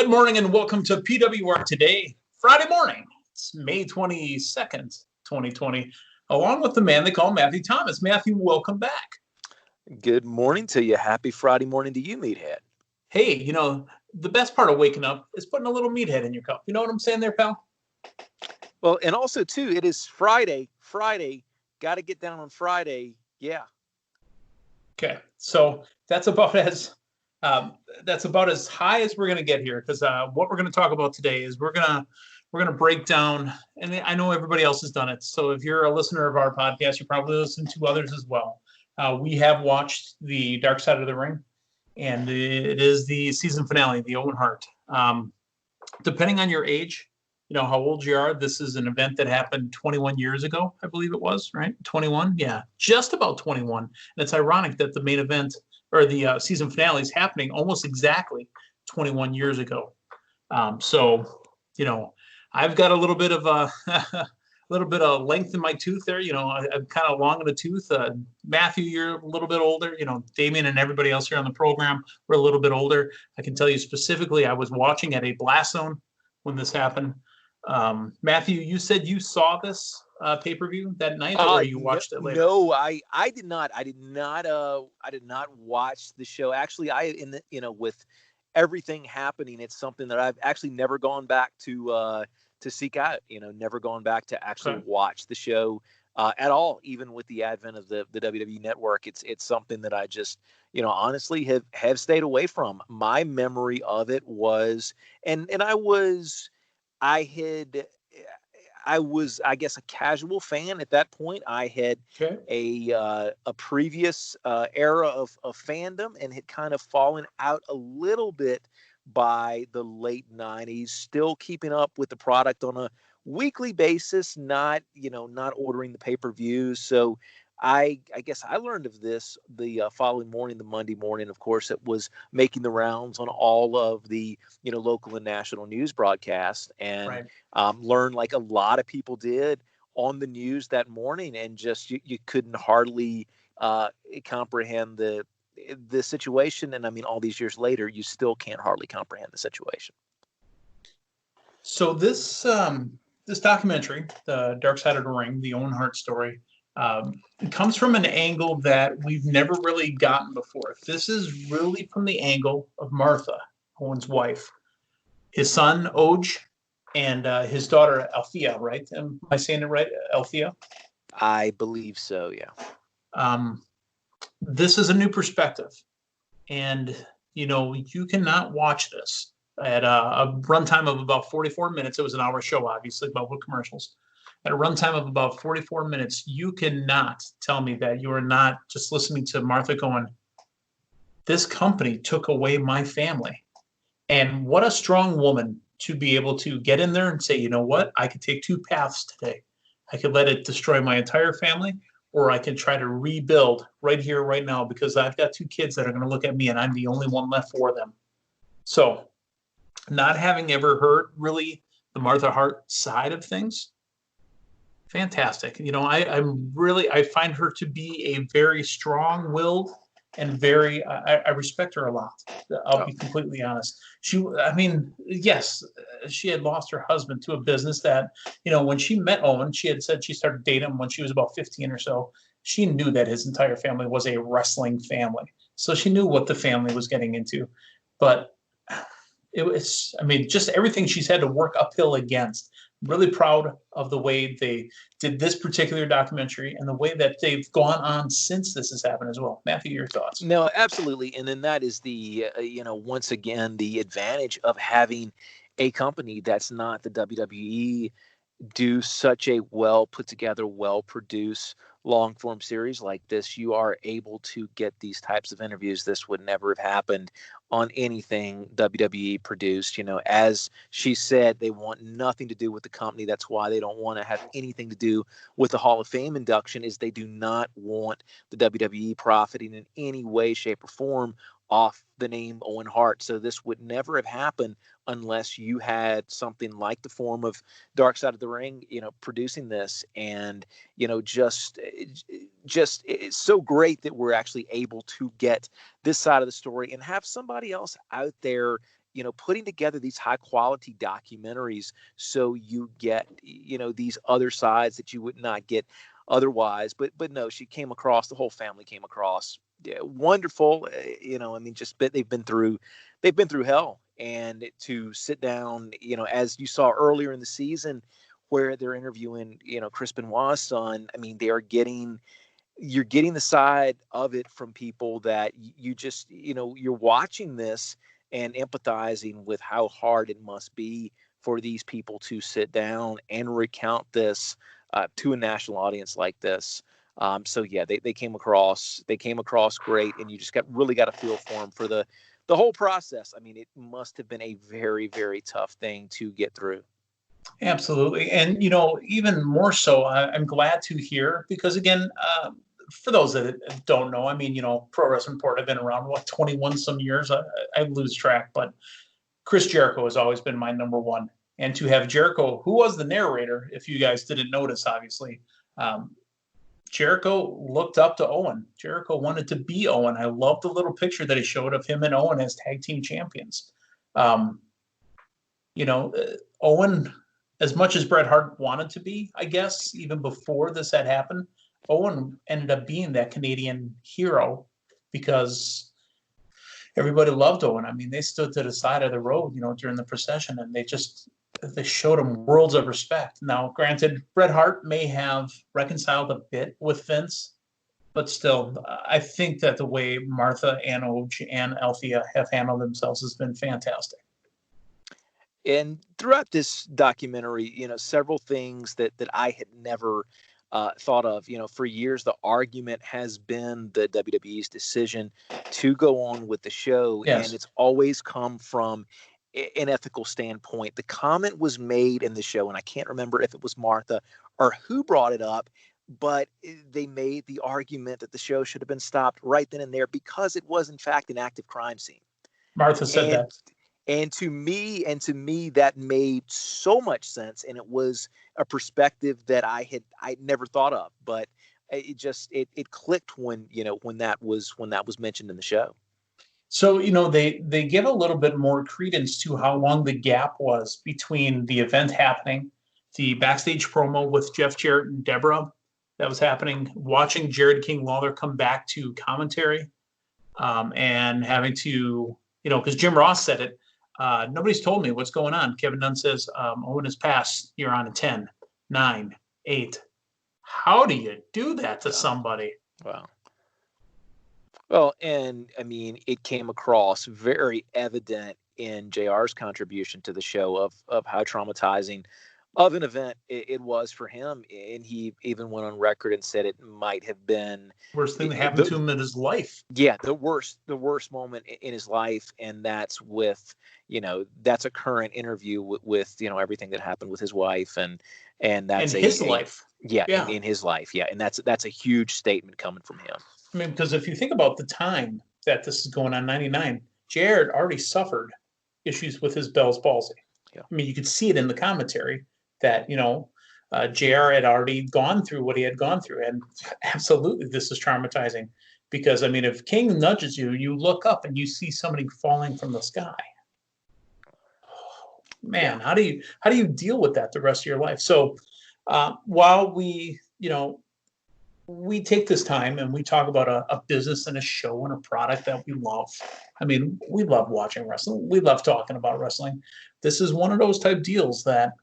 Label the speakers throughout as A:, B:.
A: Good morning and welcome to PWR Today, Friday morning. It's May 22nd, 2020, along with the man they call Matthew Thomas. Matthew, welcome back.
B: Good morning to you. Happy Friday morning to you, Meathead.
A: Hey, the best part of waking up is putting a little Meathead in your cup. You know what I'm saying there, pal?
B: Well, and also, too, it is Friday. Got to get down on Friday. Yeah.
A: Okay, so that's about as high as we're going to get here, because what we're going to talk about today is we're gonna break down, and I know everybody else has done it. So if you're a listener of our podcast, you probably listen to others as well. We have watched the Darkside of the Ring, and it is the season finale, the Owen Hart. Depending on your age, how old you are, this is an event that happened 21 years ago, I believe it was, right? 21? Yeah, just about 21. And it's ironic that the main event or the season finale is happening almost exactly 21 years ago. I've got a little bit of length in my tooth there. I'm kind of long in the tooth. Matthew, you're a little bit older. Damien and everybody else here on the program, we're a little bit older. I can tell you specifically, I was watching at a blast zone when this happened. Matthew, you said you saw this pay-per-view that night, or you watched it later?
B: No, I did not. I did not watch the show. Actually, with everything happening, it's something that I've actually never gone back to seek out. Never gone back to actually watch the show at all. Even with the advent of the WWE Network, it's something that I just honestly have stayed away from. My memory of it was, I was, I guess, a casual fan at that point. I had a previous era of fandom and had kind of fallen out a little bit by the late 90s, still keeping up with the product on a weekly basis, not ordering the pay-per-views. So I guess I learned of this the following morning, the Monday morning. Of course, it was making the rounds on all of the local and national news broadcasts, and learned, like a lot of people did, on the news that morning, and just you couldn't hardly comprehend the situation. And I mean, all these years later, you still can't hardly comprehend the situation.
A: So this documentary, the Dark Side of the Ring, the Owen Hart story, it comes from an angle that we've never really gotten before. This is really from the angle of Martha, Owen's wife, his son, Oj, and his daughter, Althea, right? Am I saying it right, Althea?
B: I believe so, yeah.
A: This is a new perspective. And, you cannot watch this at a runtime of about 44 minutes. It was an hour show, obviously, but with commercials. At a runtime of about 44 minutes, you cannot tell me that you are not just listening to Martha going, this company took away my family. And what a strong woman to be able to get in there and say, you know what, I could take two paths today. I could let it destroy my entire family, or I can try to rebuild right here, right now, because I've got two kids that are going to look at me and I'm the only one left for them. So not having ever heard really the Martha Hart side of things, fantastic. I find her to be a very strong-willed and very, I respect her a lot. I'll be completely honest. Yes, she had lost her husband to a business that, when she met Owen, she had said she started dating him when she was about 15 or so. She knew that his entire family was a wrestling family. So she knew what the family was getting into. But it was, just everything she's had to work uphill against. I'm really proud of the way they did this particular documentary and the way that they've gone on since this has happened as well. Matthew, your thoughts?
B: No, absolutely. And then that is the, once again, the advantage of having a company that's not the WWE do such a well put together, well produced long form series like this. You are able to get these types of interviews. This would never have happened on anything WWE produced. As she said, they want nothing to do with the company. That's why they don't want to have anything to do with the Hall of Fame induction, is they do not want the WWE profiting in any way, shape, or form off the name Owen Hart. So this would never have happened unless you had something like the form of Dark Side of the Ring, producing this. And, just it's so great that we're actually able to get this side of the story and have somebody else out there, putting together these high quality documentaries so you get, these other sides that you would not get otherwise. But no, the whole family came across, yeah, wonderful. But they've been through hell, and to sit down, as you saw earlier in the season, where they're interviewing, Chris Benoit's son. I mean, you're getting the side of it from people that you just, you're watching this and empathizing with how hard it must be for these people to sit down and recount this to a national audience like this. So yeah, they came across great, and you just really got a feel for them for the whole process. I mean, it must have been a very, very tough thing to get through.
A: Absolutely. And, even more so, I'm glad to hear because, again, for those that don't know, I mean, Pro Wrestling Report, I've been around, 21 some years. I lose track, but Chris Jericho has always been my number one. And to have Jericho, who was the narrator, if you guys didn't notice, obviously, Jericho looked up to Owen. Jericho wanted to be Owen. I love the little picture that he showed of him and Owen as tag team champions. Owen, as much as Bret Hart wanted to be, I guess, even before this had happened, Owen ended up being that Canadian hero because everybody loved Owen. I mean, they stood to the side of the road, during the procession, and they showed him worlds of respect. Now, granted, Bret Hart may have reconciled a bit with Vince, but still, I think that the way Martha and Oj and Althea have handled themselves has been fantastic.
B: And throughout this documentary, several things that I had never thought of. For years, the argument has been the WWE's decision to go on with the show,
A: Yes.
B: And it's always come from an ethical standpoint. The comment was made in the show, and I can't remember if it was Martha or who brought it up, but they made the argument that the show should have been stopped right then and there because it was, in fact, an active crime scene.
A: Martha said that.
B: And to me, that made so much sense, and it was a perspective that I'd never thought of. But it clicked when that was mentioned in the show.
A: So they give a little bit more credence to how long the gap was between the event happening, the backstage promo with Jeff Jarrett and Deborah that was happening, watching Jared King Lawler come back to commentary, and having to because Jim Ross said it. Nobody's told me what's going on. Kevin Dunn says, Owen has passed. You're on a 10, 9, 8. How do you do that to somebody?
B: Wow. Well, and I mean, it came across very evident in JR's contribution to the show of how traumatizing of an event it was for him. And he even went on record and said it might have been
A: worst thing that happened to him in his life.
B: Yeah, the worst moment in his life. And that's with, that's a current interview with everything that happened with his wife and that's
A: in his life.
B: Yeah. In his life. Yeah. And that's a huge statement coming from him.
A: I mean, because if you think about the time that this is going on, 99, Jared already suffered issues with his Bell's palsy.
B: Yeah.
A: I mean, you could see it in the commentary that, JR had already gone through what he had gone through. And absolutely, this is traumatizing because, I mean, if King nudges you, you look up and you see somebody falling from the sky. Oh, man, how do you deal with that the rest of your life? So while we take this time and we talk about a business and a show and a product that we love. I mean, we love watching wrestling. We love talking about wrestling. This is one of those type deals that,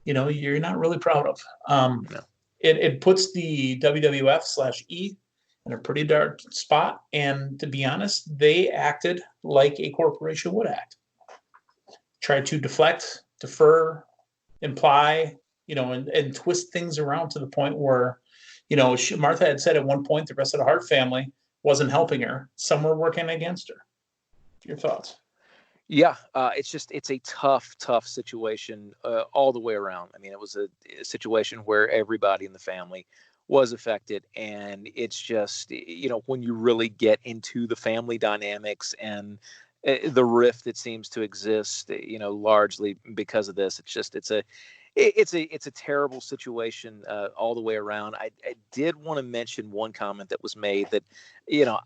A: you're not really proud of.
B: No.
A: It puts the WWF/E in a pretty dark spot. And to be honest, they acted like a corporation would act. Tried to deflect, defer, imply, and twist things around to the point where, Martha had said at one point the rest of the Hart family wasn't helping her. Some were working against her. Your thoughts?
B: Yeah, it's a tough situation all the way around. I mean, it was a situation where everybody in the family was affected, and it's just, when you really get into the family dynamics and the rift that seems to exist, largely because of this, it's a terrible situation all the way around. I did want to mention one comment that was made that,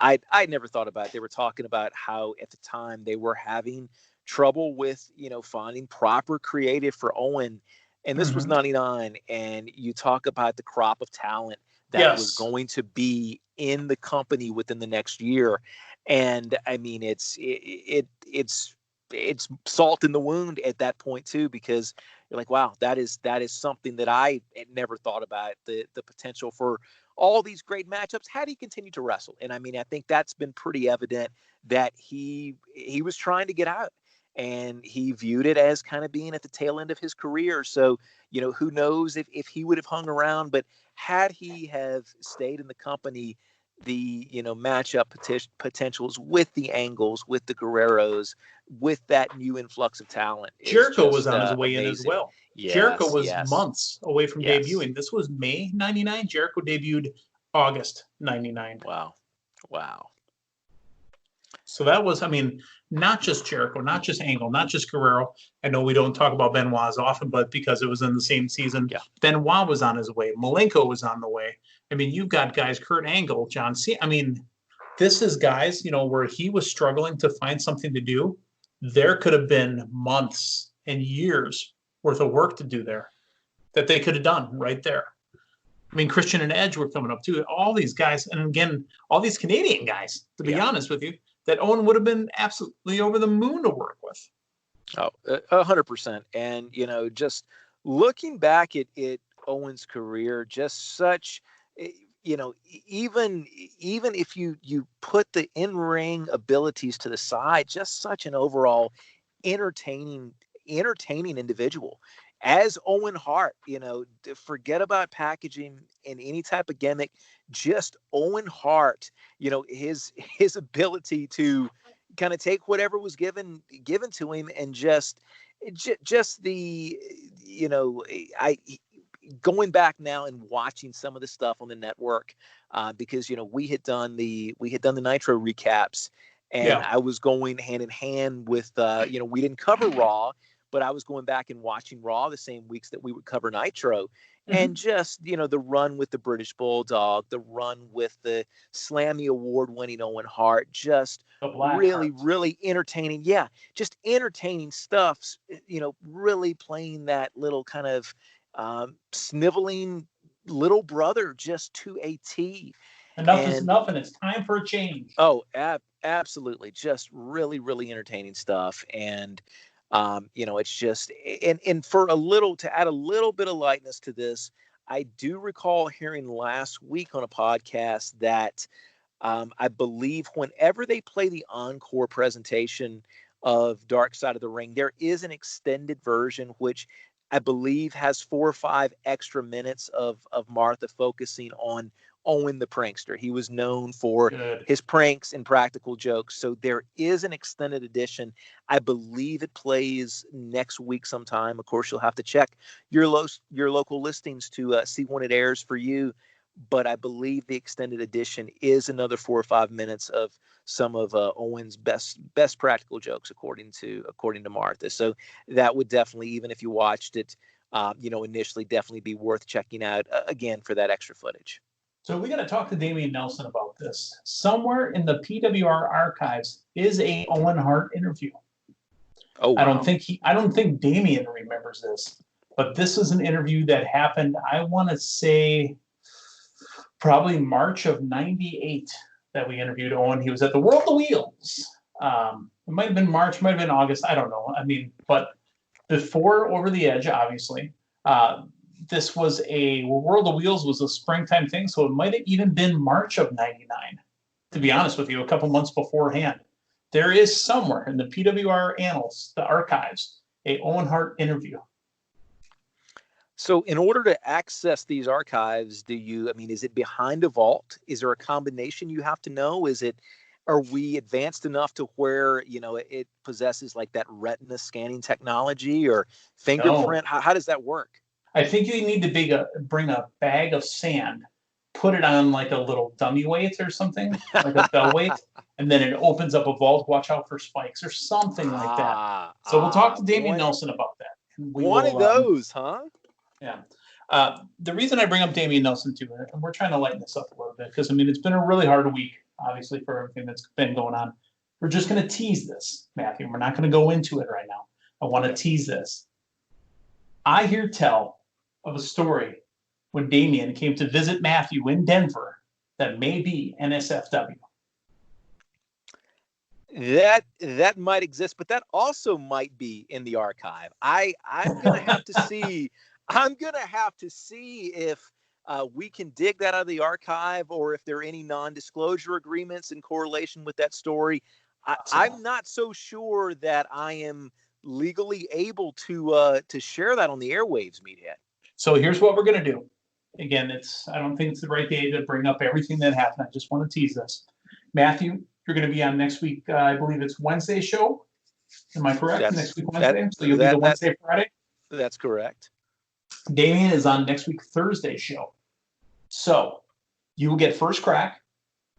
B: I never thought about. They were talking about how at the time they were having trouble with, finding proper creative for Owen. And this was
A: Mhm.
B: 99. And you talk about the crop of talent that was
A: Yes.
B: going to be in the company within the next year. And I mean, it's salt in the wound at that point too, because you're like, wow, that is something that I had never thought about, the potential for all these great matchups had he continued to wrestle. And I mean, I think that's been pretty evident that he was trying to get out, and he viewed it as kind of being at the tail end of his career. So, who knows if he would have hung around, but had he have stayed in the company, the matchup potentials with the Angles, with the Guerreros, with that new influx of talent is
A: Jericho was
B: just
A: on his way in as
B: amazing.
A: well. Jericho
B: Yes,
A: was
B: yes,
A: months away from
B: yes.
A: debuting. This was May 99. Jericho debuted August 99.
B: Wow, wow.
A: So that was, I mean, not just Jericho, not just Angle, not just Guerrero. I know we don't talk about Benoit as often, but because it was in the same season,
B: Yeah.
A: Benoit was on his way. Malenko was on the way. I mean, you've got guys, Kurt Angle, John C. I mean, this is guys, where he was struggling to find something to do. There could have been months and years worth of work to do there that they could have done right there. I mean, Christian and Edge were coming up too. All these guys, and again, all these Canadian guys, to be honest with you, that Owen would have been absolutely over the moon to work with.
B: Oh, 100%. And, just looking back at Owen's career, just such, even if you put the in-ring abilities to the side, just such an overall entertaining individual. As Owen Hart, forget about packaging in any type of gimmick. Just Owen Hart, his ability to kind of take whatever was given to him, and just the, I going back now and watching some of the stuff on the network, because we had done the Nitro recaps, and I was going hand in hand with we didn't cover Raw, but I was going back and watching Raw the same weeks that we would cover Nitro. And just, the run with the British Bulldog, the run with the Slammy Award-winning Owen Hart, just really, really entertaining. Yeah, just entertaining stuff, really playing that little kind of sniveling little brother just to a T.
A: Enough is enough, and it's time for a change.
B: Oh, absolutely. Just really, really entertaining stuff. And, it's just, and for to add a little bit of lightness to this, I do recall hearing last week on a podcast that I believe whenever they play the encore presentation of Darkside of the Ring, there is an extended version, which I believe has 4 or 5 extra minutes of Martha focusing on Owen the prankster. He was known for his pranks and practical jokes. So there is an extended edition. I believe it plays next week sometime. Of course, you'll have to check your local listings to see when it airs for you. But I believe the extended edition is another 4 or 5 minutes of some of Owen's best practical jokes, according to Martha. So that would definitely, even if you watched it, initially, definitely be worth checking out again for that extra footage.
A: So we got to talk to Damian Nelson about this. Somewhere in the PWR archives is a Owen Hart interview.
B: Oh, wow.
A: I don't think Damian remembers this, but this is an interview that happened, I want to say, probably March of 98 that we interviewed Owen. He was at the World of Wheels. It might have been March, might have been August. I don't know. I mean, but before Over the Edge, obviously. This was World of Wheels was a springtime thing, so it might have even been March of 99, to be honest with you, a couple months beforehand. There is somewhere in the PWR annals, the archives, a Owen Hart interview.
B: So in order to access these archives, is it behind a vault? Is there a combination you have to know? Are we advanced enough to where, it possesses like that retina scanning technology or fingerprint?
A: No.
B: How does that work?
A: I think you need to bring a bag of sand, put it on like a little dummy weight or something, like a bell weight, and then it opens up a vault. Watch out for spikes or something like that. So we'll talk to Damian Nelson about that.
B: Of those, huh?
A: Yeah. The reason I bring up Damian Nelson too, and we're trying to lighten this up a little bit, because it's been a really hard week, obviously, for everything that's been going on. We're just going to tease this, Matthew. We're not going to go into it right now. I want to tease this. I hear tell of a story when Damian came to visit Matthew in Denver that may be NSFW.
B: That might exist, but that also might be in the archive. I'm gonna have to see. I'm gonna have to see if we can dig that out of the archive, or if there are any non-disclosure agreements in correlation with that story. I'm not so sure that I am legally able to share that on the airwaves, Meathead.
A: So here's what we're gonna do. Again, I don't think it's the right day to bring up everything that happened. I just want to tease this. Matthew, you're going to be on next week. I believe it's Wednesday show. Am I correct? Next week, Wednesday. So you'll be the Wednesday, Friday.
B: That's correct.
A: Damian is on next week, Thursday show. So you will get first crack.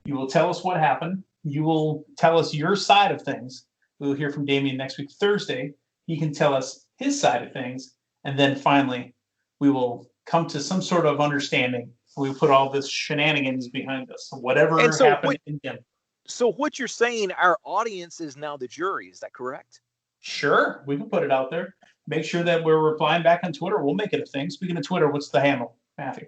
A: You will tell us what happened. You will tell us your side of things. We'll hear from Damian next week, Thursday. He can tell us his side of things. And then finally, we will come to some sort of understanding. We put all this shenanigans behind us. Whatever happened in Denver.
B: So what you're saying, our audience is now the jury. Is that correct?
A: Sure. We can put it out there. Make sure that we're replying back on Twitter. We'll make it a thing. Speaking of Twitter, what's the handle, Matthew?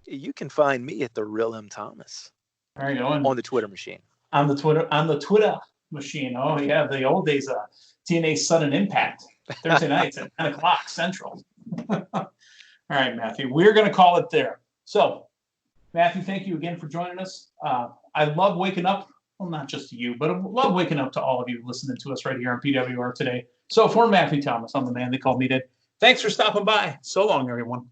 B: You can find me at the Real M Thomas.
A: There you go.
B: On the Twitter machine.
A: On the Twitter machine. Oh yeah, the old days. TNA Sudden Impact. Thursday nights at 10 o'clock Central. All right, Matthew. We're going to call it there. So, Matthew, thank you again for joining us. I love waking up. Well, not just to you, but I love waking up to all of you listening to us right here on PWR Today. So for Matthew Thomas, I'm the man they call Meathead. Thanks for stopping by. So long, everyone.